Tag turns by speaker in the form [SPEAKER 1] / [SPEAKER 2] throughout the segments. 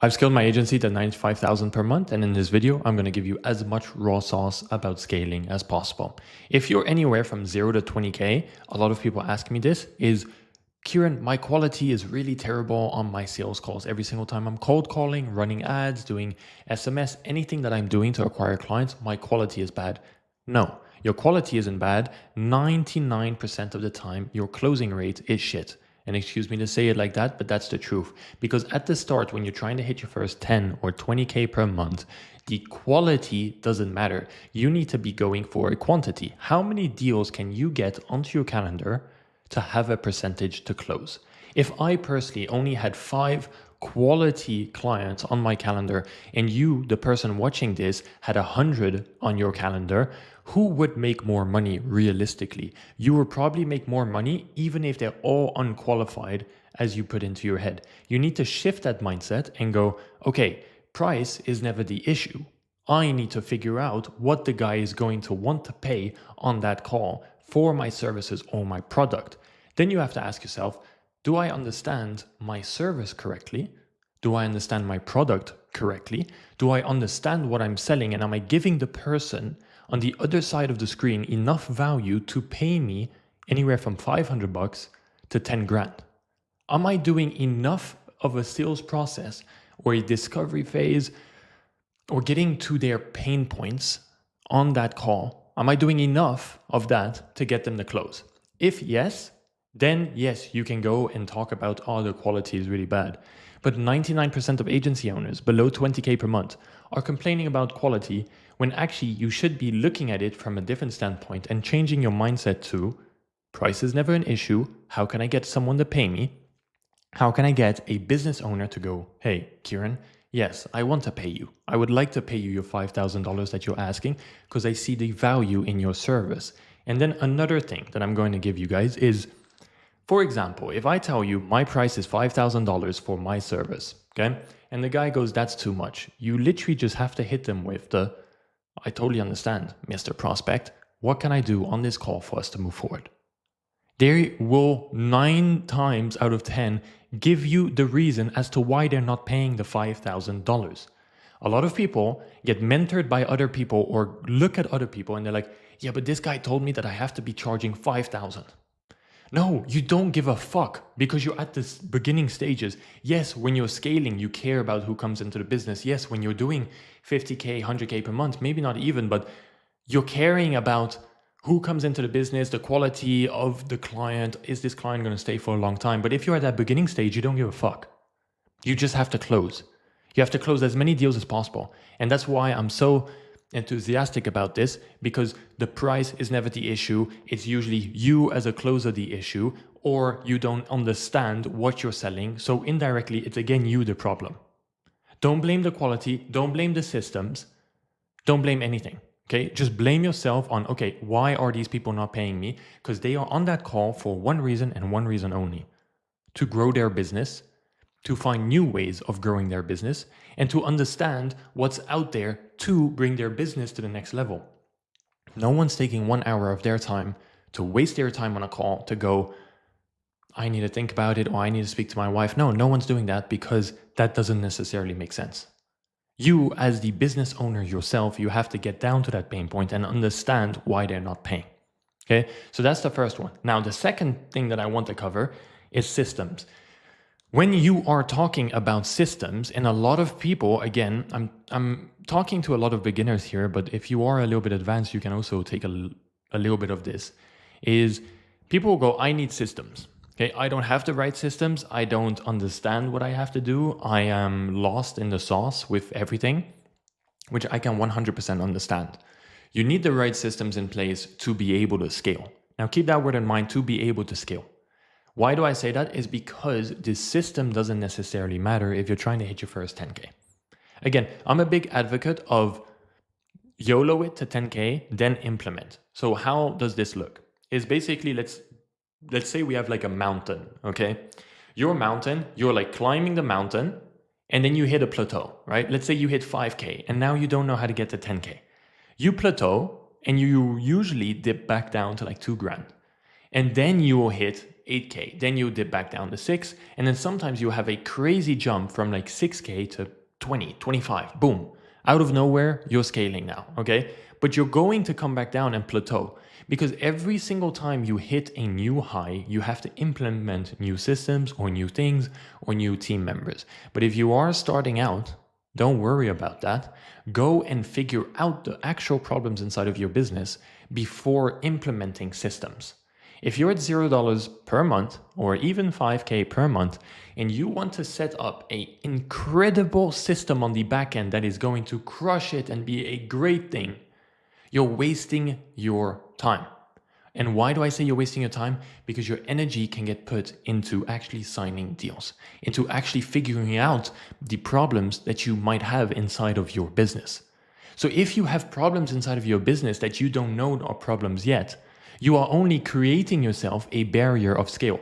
[SPEAKER 1] I've scaled my agency to 95,000 per month, and in this video, I'm going to give you as much raw sauce about scaling as possible. If you're anywhere from 0 to 20K, a lot of people ask me this is, Kieran, my quality is really terrible on my sales calls. Every single time I'm cold calling, running ads, doing SMS, anything that I'm doing to acquire clients, my quality is bad. No, your quality isn't bad. 99% of the time, your closing rate is shit. And excuse me to say it like that, but that's the truth. Because at the start, when you're trying to hit your first 10 or 20K per month, the quality doesn't matter. You need to be going for a quantity. How many deals can you get onto your calendar to have a percentage to close? If I personally only had 5 quality clients on my calendar and you, the person watching this, had 100 on your calendar, who would make more money realistically? You would probably make more money even if they're all unqualified as you put into your head. You need to shift that mindset and go, okay, price is never the issue. I need to figure out what the guy is going to want to pay on that call for my services or my product. Then you have to ask yourself, do I understand my service correctly? Do I understand my product correctly? Do I understand what I'm selling? And am I giving the person on the other side of the screen enough value to pay me anywhere from $500 to 10 grand? Am I doing enough of a sales process or a discovery phase or getting to their pain points on that call? Am I doing enough of that to get them to close? If yes, then yes, you can go and talk about, oh, the quality is really bad. But 99% of agency owners below 20K per month are complaining about quality when actually you should be looking at it from a different standpoint and changing your mindset to price is never an issue. How can I get someone to pay me? How can I get a business owner to go, hey, Kieran, yes, I want to pay you. I would like to pay you your $5,000 that you're asking because I see the value in your service. And then another thing that I'm going to give you guys is, for example, if I tell you my price is $5,000 for my service, okay? And the guy goes, that's too much. You literally just have to hit them with the, I totally understand, Mr. Prospect. What can I do on this call for us to move forward? They will 9 times out of 10 give you the reason as to why they're not paying the $5,000. A lot of people get mentored by other people or look at other people and they're like, yeah, but this guy told me that I have to be charging 5,000. No, you don't give a fuck because you're at this beginning stages. Yes, when you're scaling, you care about who comes into the business. Yes, when you're doing 50K, 100K per month, maybe not even, but you're caring about who comes into the business, the quality of the client. Is this client going to stay for a long time? But if you're at that beginning stage, you don't give a fuck. You just have to close. You have to close as many deals as possible. And that's why I'm so enthusiastic about this, because the price is never the issue. It's usually you as a closer the issue, or you don't understand what you're selling. So indirectly, it's again you the problem. Don't blame the quality. Don't blame the systems. Don't blame anything. Okay, just blame yourself on, okay, why are these people not paying me? Because they are on that call for one reason and one reason only: to grow their business, to find new ways of growing their business, and to understand what's out there to bring their business to the next level. No one's taking 1 hour of their time to waste their time on a call to go, I need to think about it, or I need to speak to my wife. No one's doing that because that doesn't necessarily make sense. You, as the business owner yourself, you have to get down to that pain point and understand why they're not paying. Okay, so that's the first one. Now, the second thing that I want to cover is systems. When you are talking about systems, and a lot of people, again, I'm talking to a lot of beginners here, but if you are a little bit advanced, you can also take a little bit of this, is people go, I need systems. Okay, I don't have the right systems. I don't understand what I have to do. I am lost in the sauce with everything, which I can 100% understand. You need the right systems in place to be able to scale. Now keep that word in mind, to be able to scale. Why do I say that? Is because the system doesn't necessarily matter if you're trying to hit your first 10K. Again, I'm a big advocate of YOLO it to 10K, then implement. So how does this look? Is basically, let's say we have like a mountain, okay? Your mountain, you're like climbing the mountain and then you hit a plateau, right? Let's say you hit 5K and now you don't know how to get to 10K. You plateau and you usually dip back down to like 2 grand. And then you will hit 8K, then you dip back down to 6, and then sometimes you have a crazy jump from like 6K to 20, 25, boom. Out of nowhere, you're scaling now, okay? But you're going to come back down and plateau because every single time you hit a new high, you have to implement new systems or new things or new team members. But if you are starting out, don't worry about that. Go and figure out the actual problems inside of your business before implementing systems. If you're at $0 per month or even 5K per month, and you want to set up an incredible system on the back end that is going to crush it and be a great thing, you're wasting your time. And why do I say you're wasting your time? Because your energy can get put into actually signing deals, into actually figuring out the problems that you might have inside of your business. So if you have problems inside of your business that you don't know are problems yet, you are only creating yourself a barrier of scale.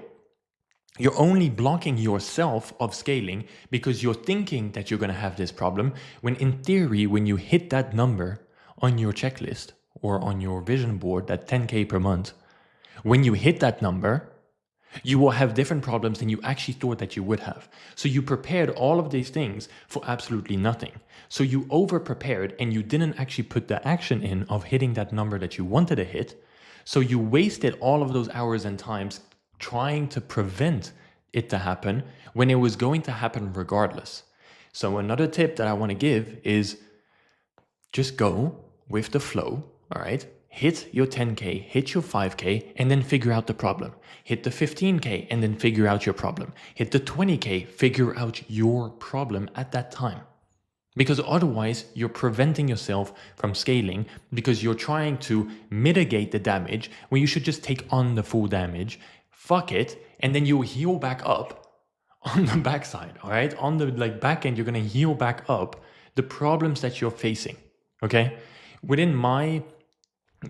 [SPEAKER 1] You're only blocking yourself of scaling because you're thinking that you're going to have this problem, when in theory, when you hit that number on your checklist or on your vision board, that 10K per month, when you hit that number, you will have different problems than you actually thought that you would have. So you prepared all of these things for absolutely nothing. So you over prepared and you didn't actually put the action in of hitting that number that you wanted to hit. So you wasted all of those hours and times trying to prevent it to happen when it was going to happen regardless. So another tip that I want to give is just go with the flow, all right? Hit your 10K, hit your 5K, and then figure out the problem. Hit the 15K and then figure out your problem. Hit the 20K, figure out your problem at that time. Because otherwise, you're preventing yourself from scaling because you're trying to mitigate the damage when you should just take on the full damage, fuck it, and then you heal back up on the backside, all right? On the back end, you're gonna heal back up the problems that you're facing, okay? Within my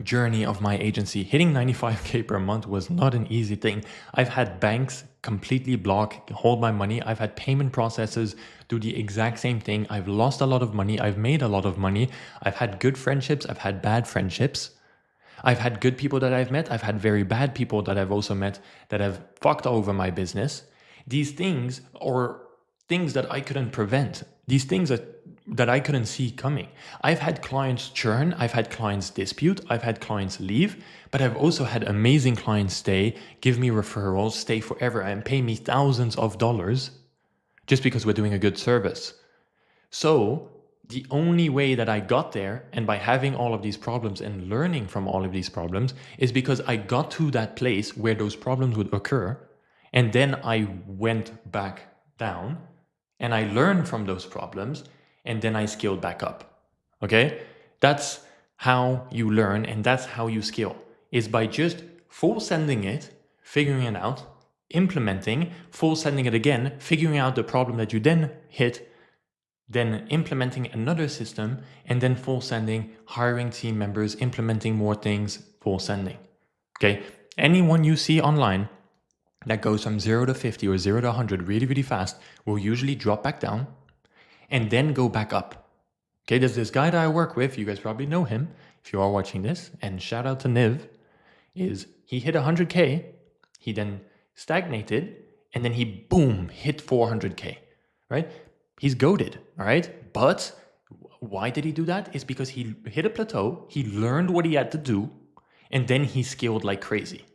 [SPEAKER 1] journey of my agency, hitting 95K per month was not an easy thing. I've had banks completely block, hold my money. I've had payment processors do the exact same thing. I've lost a lot of money. I've made a lot of money. I've had good friendships. I've had bad friendships. I've had good people that I've met. I've had very bad people that I've also met that have fucked over my business. These things are things that I couldn't prevent. These things that I couldn't see coming. I've had clients churn, I've had clients dispute, I've had clients leave, but I've also had amazing clients stay, give me referrals, stay forever, and pay me thousands of dollars just because we're doing a good service. So the only way that I got there, and by having all of these problems and learning from all of these problems, is because I got to that place where those problems would occur, and then I went back down, and I learned from those problems, and then I scaled back up, okay? That's how you learn, and that's how you scale, is by just full sending it, figuring it out, implementing, full sending it again, figuring out the problem that you then hit, then implementing another system, and then full sending, hiring team members, implementing more things, full sending, okay? Anyone you see online that goes from 0 to 50 or 0 to 100 really, really fast will usually drop back down and then go back up. Okay, there's this guy that I work with, you guys probably know him if you are watching this, and shout out to Niv, is he hit 100K, he then stagnated, and then he boom, hit 400K, right? He's goated, all right? But why did he do that? It's because he hit a plateau, he learned what he had to do, and then he scaled like crazy.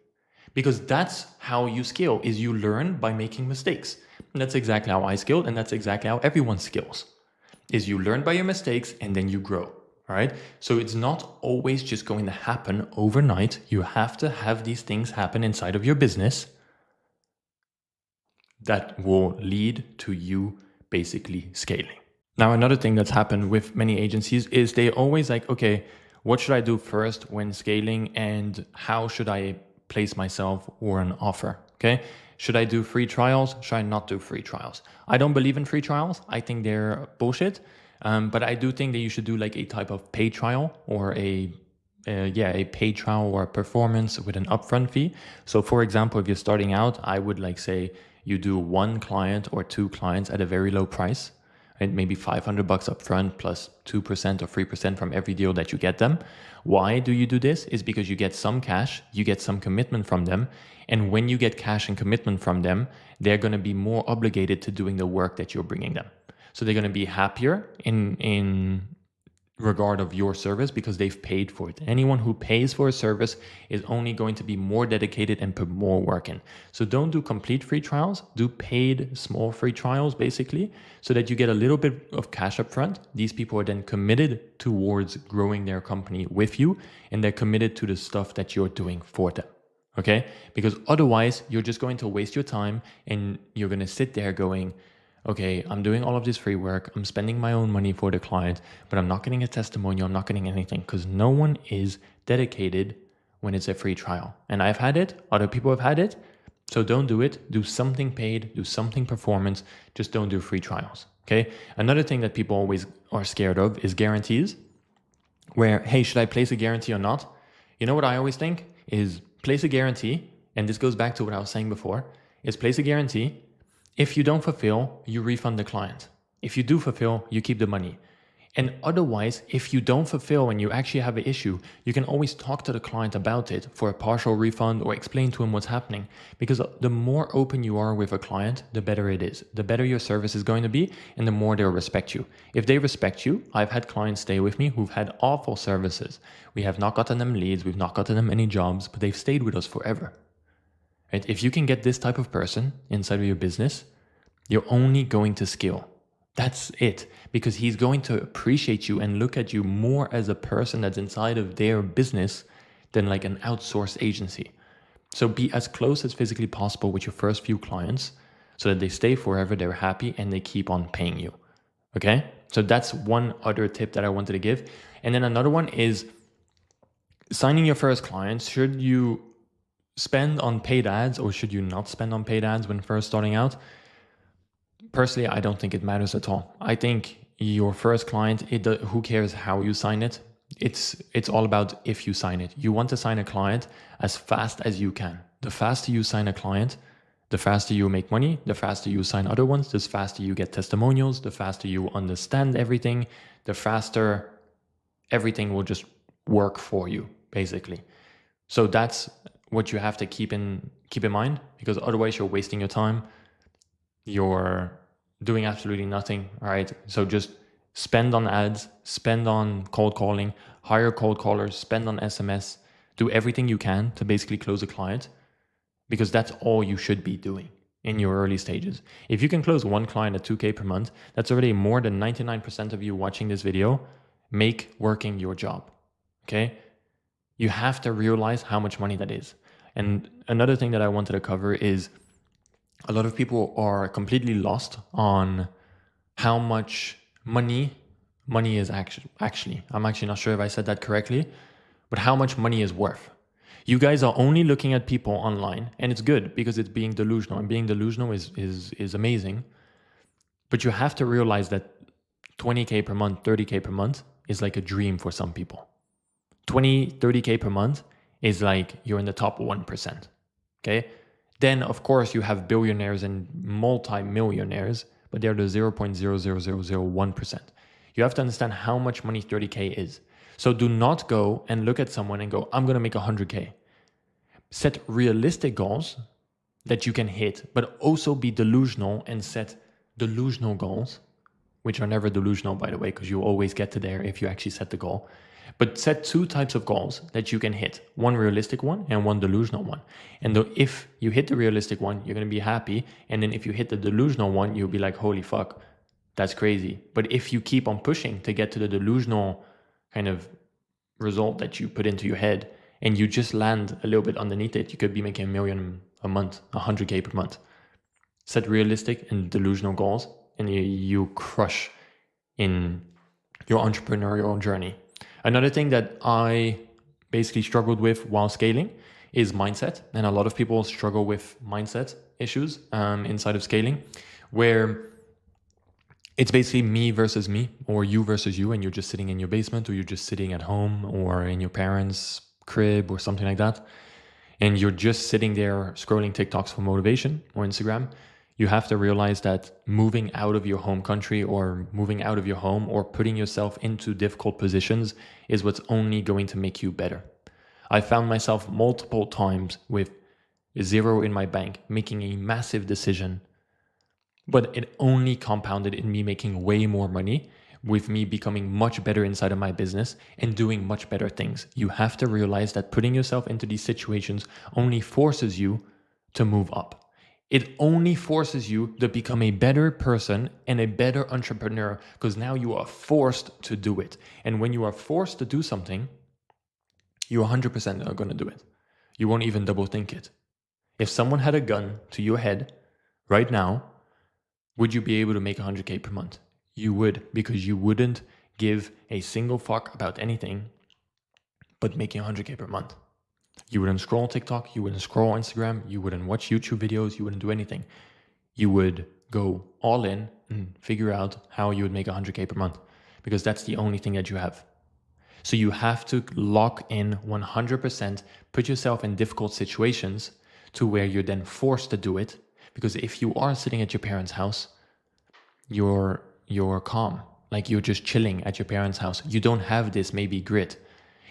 [SPEAKER 1] Because that's how you scale, is you learn by making mistakes. And that's exactly how I scaled, and that's exactly how everyone scales, is you learn by your mistakes and then you grow, all right? So it's not always just going to happen overnight. You have to have these things happen inside of your business that will lead to you basically scaling. Now, another thing that's happened with many agencies is they always like, okay, what should I do first when scaling, and how should I place myself or an offer, okay? Should I do free trials? Should I not do free trials? I don't believe in free trials. I think they're bullshit. But I do think that you should do like a type of paid trial or a paid trial or a performance with an upfront fee. So for example, if you're starting out, I would like say you do one client or two clients at a very low price. right? Maybe $500 up front plus 2% or 3% from every deal that you get them. Why do you do this? Is because you get some cash, you get some commitment from them. And when you get cash and commitment from them, they're going to be more obligated to doing the work that you're bringing them. So they're going to be happier in regard of your service because they've paid for it. Anyone who pays for a service is only going to be more dedicated and put more work in. So don't do complete free trials, do paid small free trials basically, so that you get a little bit of cash up front. These people are then committed towards growing their company with you, and they're committed to the stuff that you're doing for them. Okay? Because otherwise you're just going to waste your time and you're going to sit there going, okay, I'm doing all of this free work, I'm spending my own money for the client, but I'm not getting a testimonial, I'm not getting anything, because no one is dedicated when it's a free trial. And I've had it, other people have had it, so don't do it. Do something paid, do something performance, just don't do free trials, okay? Another thing that people always are scared of is guarantees, where, hey, should I place a guarantee or not? You know what I always think is place a guarantee, and this goes back to what I was saying before, is place a guarantee. If you don't fulfill, you refund the client. If you do fulfill, you keep the money. And otherwise, if you don't fulfill and you actually have an issue, you can always talk to the client about it for a partial refund or explain to him what's happening. Because the more open you are with a client, the better it is. The better your service is going to be and the more they'll respect you. If they respect you, I've had clients stay with me who've had awful services. We have not gotten them leads, we've not gotten them any jobs, but they've stayed with us forever. Right? If you can get this type of person inside of your business, you're only going to scale. That's it. Because he's going to appreciate you and look at you more as a person that's inside of their business than like an outsourced agency. So be as close as physically possible with your first few clients so that they stay forever, they're happy, and they keep on paying you. Okay? So that's one other tip that I wanted to give. And then another one is signing your first clients. Should you spend on paid ads or should you not spend on paid ads when first starting out? Personally, I don't think it matters at all. I think your first client, who cares how you sign it? It's all about if you sign it. You want to sign a client as fast as you can. The faster you sign a client, the faster you make money, the faster you sign other ones, the faster you get testimonials, the faster you understand everything, the faster everything will just work for you, basically. So that's what you have to keep in mind, because otherwise you're wasting your time. You're doing absolutely nothing, right? So just spend on ads, spend on cold calling, hire cold callers, spend on SMS, do everything you can to basically close a client, because that's all you should be doing in your early stages. If you can close one client at 2K per month, that's already more than 99% of you watching this video make working your job, okay? You have to realize how much money that is. And another thing that I wanted to cover is a lot of people are completely lost on how much money is actually, I'm actually not sure if I said that correctly, but how much money is worth. You guys are only looking at people online, and it's good because it's being delusional, and being delusional is amazing. But you have to realize that 20K per month, 30K per month is like a dream for some people. 20, 30K per month is like you're in the top 1%. Okay. Then of course you have billionaires and multi-millionaires, but they're the 0.00001%. You have to understand how much money 30K is. So do not go and look at someone and go, I'm going to make 100K. Set realistic goals that you can hit, but also be delusional and set delusional goals, which are never delusional, by the way, because you always get to there if you actually set the goal. But set two types of goals that you can hit. One realistic one and one delusional one. And if you hit the realistic one, you're going to be happy. And then if you hit the delusional one, you'll be like, holy fuck, that's crazy. But if you keep on pushing to get to the delusional kind of result that you put into your head and you just land a little bit underneath it, you could be making $1 million a month, 100K per month. Set realistic and delusional goals and you crush in your entrepreneurial journey. Another thing that I basically struggled with while scaling is mindset. And a lot of people struggle with mindset issues inside of scaling, where it's basically me versus me, or you versus you, and you're just sitting in your basement, or you're just sitting at home or in your parents' crib or something like that. And you're just sitting there scrolling TikToks for motivation or Instagram. You have to realize that moving out of your home country or moving out of your home or putting yourself into difficult positions is what's only going to make you better. I found myself multiple times with zero in my bank, making a massive decision, but it only compounded in me making way more money, with me becoming much better inside of my business and doing much better things. You have to realize that putting yourself into these situations only forces you to move up. It only forces you to become a better person and a better entrepreneur, because now you are forced to do it. And when you are forced to do something, you 100% are going to do it. You won't even double think it. If someone had a gun to your head right now, would you be able to make 100K per month? You would, because you wouldn't give a single fuck about anything but making 100K per month. You wouldn't scroll TikTok, you wouldn't scroll Instagram, you wouldn't watch YouTube videos, you wouldn't do anything. You would go all in and figure out how you would make 100K per month, because that's the only thing that you have. So you have to lock in 100%, put yourself in difficult situations to where you're then forced to do it. Because if you are sitting at your parents' house, you're calm, like you're just chilling at your parents' house. You don't have this maybe grit.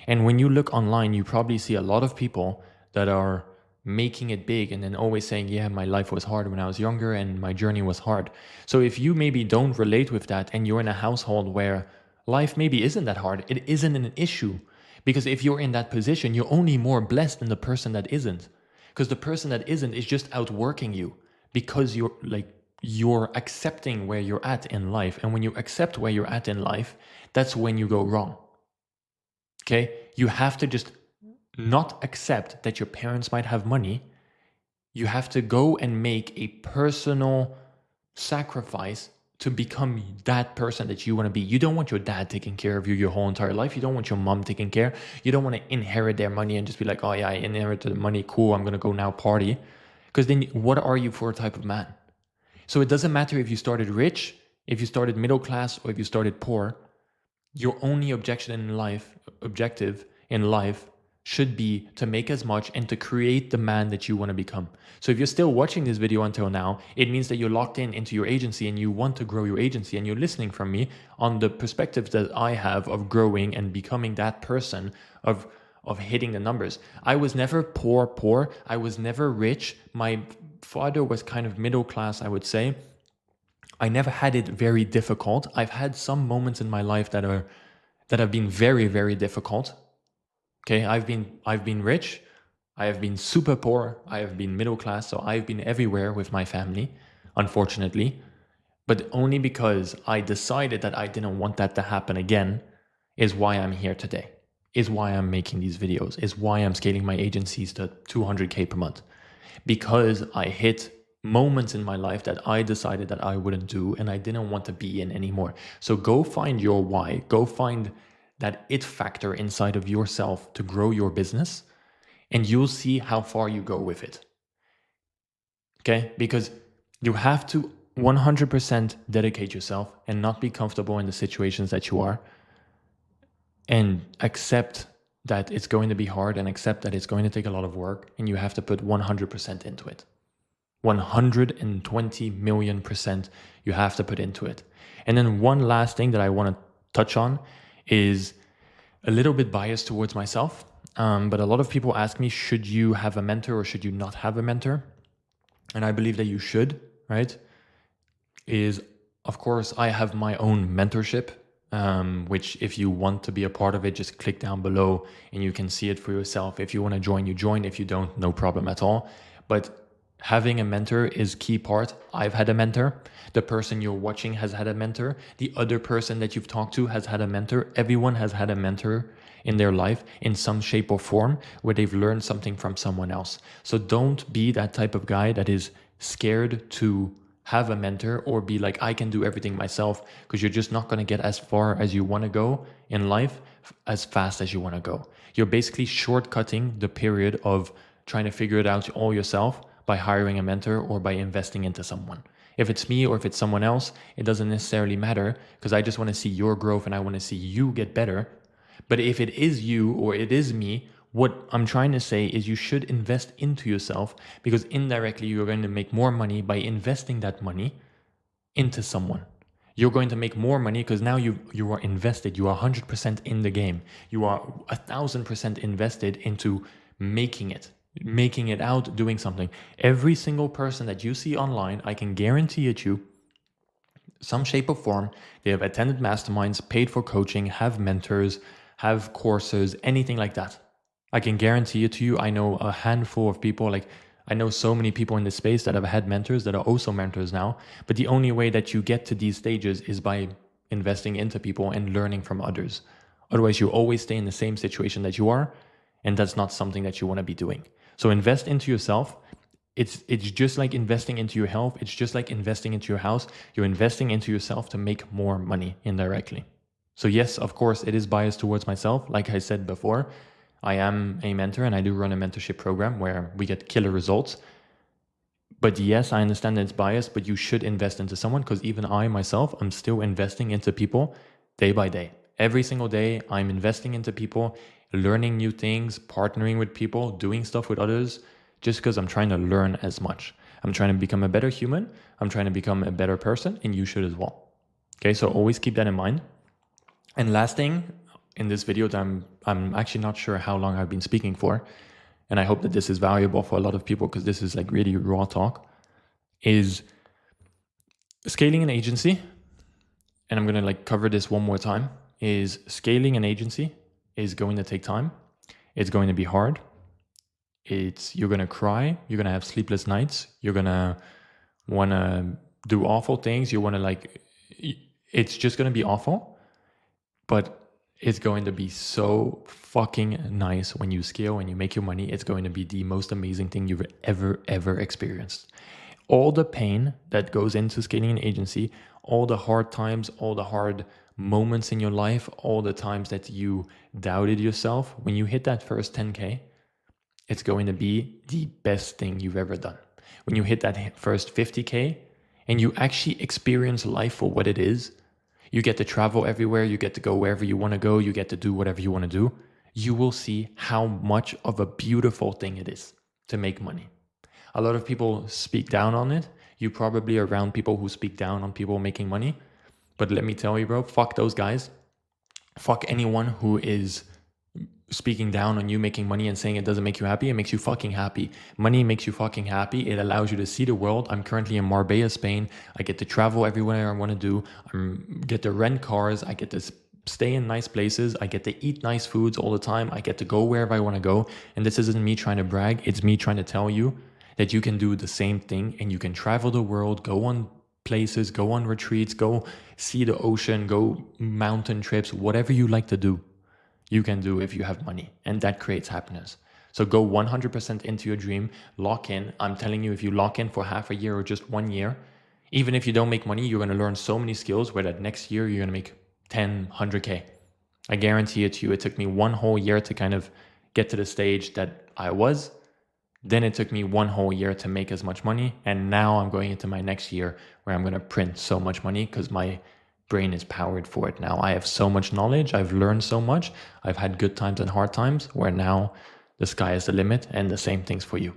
[SPEAKER 1] And when you look online, you probably see a lot of people that are making it big and then always saying, yeah, my life was hard when I was younger and my journey was hard. So if you maybe don't relate with that and you're in a household where life maybe isn't that hard, it isn't an issue. Because if you're in that position, you're only more blessed than the person that isn't. Because the person that isn't is just outworking you, because you're accepting where you're at in life. And when you accept where you're at in life, that's when you go wrong. Okay? You have to just not accept that your parents might have money. You have to go and make a personal sacrifice to become that person that you want to be. You don't want your dad taking care of you your whole entire life. You don't want your mom taking care. You don't want to inherit their money and just be like, oh yeah, I inherited the money. Cool, I'm going to go now party. Because then what are you for a type of man? So it doesn't matter if you started rich, if you started middle class, or if you started poor. Your only objective in life should be to make as much and to create the man that you want to become. So if you're still watching this video until now, it means that you're locked into your agency and you want to grow your agency, and you're listening from me on the perspective that I have of growing and becoming that person of hitting the numbers. I was never poor. I was never rich. My father was kind of middle class, I would say. I never had it very difficult. I've had some moments in my life that have been very, very difficult. Okay, I've been rich, I have been super poor, I have been middle class, so I've been everywhere with my family, unfortunately. But only because I decided that I didn't want that to happen again is why I'm here today, is why I'm making these videos, is why I'm scaling my agencies to 200K per month. Because I hit moments in my life that I decided that I wouldn't do and I didn't want to be in anymore. So go find your why, go find that it factor inside of yourself to grow your business, and you'll see how far you go with it. Okay? Because you have to 100% dedicate yourself and not be comfortable in the situations that you are, and accept that it's going to be hard, and accept that it's going to take a lot of work, and you have to put 100% into it. 120 million% you have to put into it. And then one last thing that I want to touch on is a little bit biased towards myself, but a lot of people ask me, should you have a mentor or should you not have a mentor? And I believe that you should, right? Of course, I have my own mentorship, which if you want to be a part of it, just click down below and you can see it for yourself. If you want to join, you join. If you don't, no problem at all. But having a mentor is key part. I've had a mentor. The person you're watching has had a mentor. The other person that you've talked to has had a mentor. Everyone has had a mentor in their life in some shape or form where they've learned something from someone else. So don't be that type of guy that is scared to have a mentor or be like, I can do everything myself, because you're just not going to get as far as you want to go in life as fast as you want to go. You're basically shortcutting the period of trying to figure it out all yourself by hiring a mentor or by investing into someone. If it's me or if it's someone else, it doesn't necessarily matter, because I just want to see your growth and I want to see you get better. But if it is you or it is me, what I'm trying to say is you should invest into yourself, because indirectly you're going to make more money by investing that money into someone. You're going to make more money because now you are invested. You are 100% in the game. You are 1,000% invested into making it out, doing something. Every single person that you see online, I can guarantee it you, some shape or form, they have attended masterminds, paid for coaching, have mentors, have courses, anything like that. I can guarantee it to you. I know a handful of people, like I know so many people in this space that have had mentors that are also mentors now. But the only way that you get to these stages is by investing into people and learning from others. Otherwise, you always stay in the same situation that you are. And that's not something that you want to be doing. So invest into yourself. It's just like investing into your health. It's just like investing into your house. You're investing into yourself to make more money indirectly. So yes, of course, it is biased towards myself. Like I said before, I am a mentor and I do run a mentorship program where we get killer results. But yes, I understand that it's biased, but you should invest into someone, because even I myself, I'm still investing into people day by day. Every single day, I'm investing into people, learning new things, partnering with people, doing stuff with others, just because I'm trying to learn as much. I'm trying to become a better human. I'm trying to become a better person, and you should as well. Okay, so always keep that in mind. And last thing in this video that I'm actually not sure how long I've been speaking for, and I hope that this is valuable for a lot of people because this is like really raw talk, is scaling an agency. And I'm going to like cover this one more time. Is scaling an agency is going to take time. It's going to be hard. You're going to cry. You're going to have sleepless nights. You're going to want to do awful things. You want to it's just going to be awful, but it's going to be so fucking nice when you scale and you make your money. It's going to be the most amazing thing you've ever experienced. All the pain that goes into scaling an agency, all the hard times, all the hard moments in your life, all the times that you doubted yourself, when you hit that first 10K, it's going to be the best thing you've ever done. When you hit that first 50K and you actually experience life for what it is, you get to travel everywhere, you get to go wherever you want to go, you get to do whatever you want to do, you will see how much of a beautiful thing it is to make money. A lot of people speak down on it. You probably are around people who speak down on people making money. But let me tell you, bro, fuck those guys. Fuck anyone who is speaking down on you making money and saying it doesn't make you happy. It makes you fucking happy. Money makes you fucking happy. It allows you to see the world. I'm currently in Marbella, Spain. I get to travel everywhere I want to do. I get to rent cars. I get to stay in nice places. I get to eat nice foods all the time. I get to go wherever I want to go. And this isn't me trying to brag. It's me trying to tell you that you can do the same thing and you can travel the world, go on places, go on retreats, go see the ocean, go mountain trips, whatever you like to do. You can do if you have money, and that creates happiness. So go 100% into your dream, lock in. I'm telling you, if you lock in for half a year or just 1 year, even if you don't make money, you're going to learn so many skills where that next year you're going to make 10, 100K. I guarantee it to you. It took me 1 whole year to kind of get to the stage that I was. Then it took me 1 whole year to make as much money. And now I'm going into my next year where I'm going to print so much money because my brain is powered for it now. I have so much knowledge. I've learned so much. I've had good times and hard times where now the sky is the limit, and the same things for you.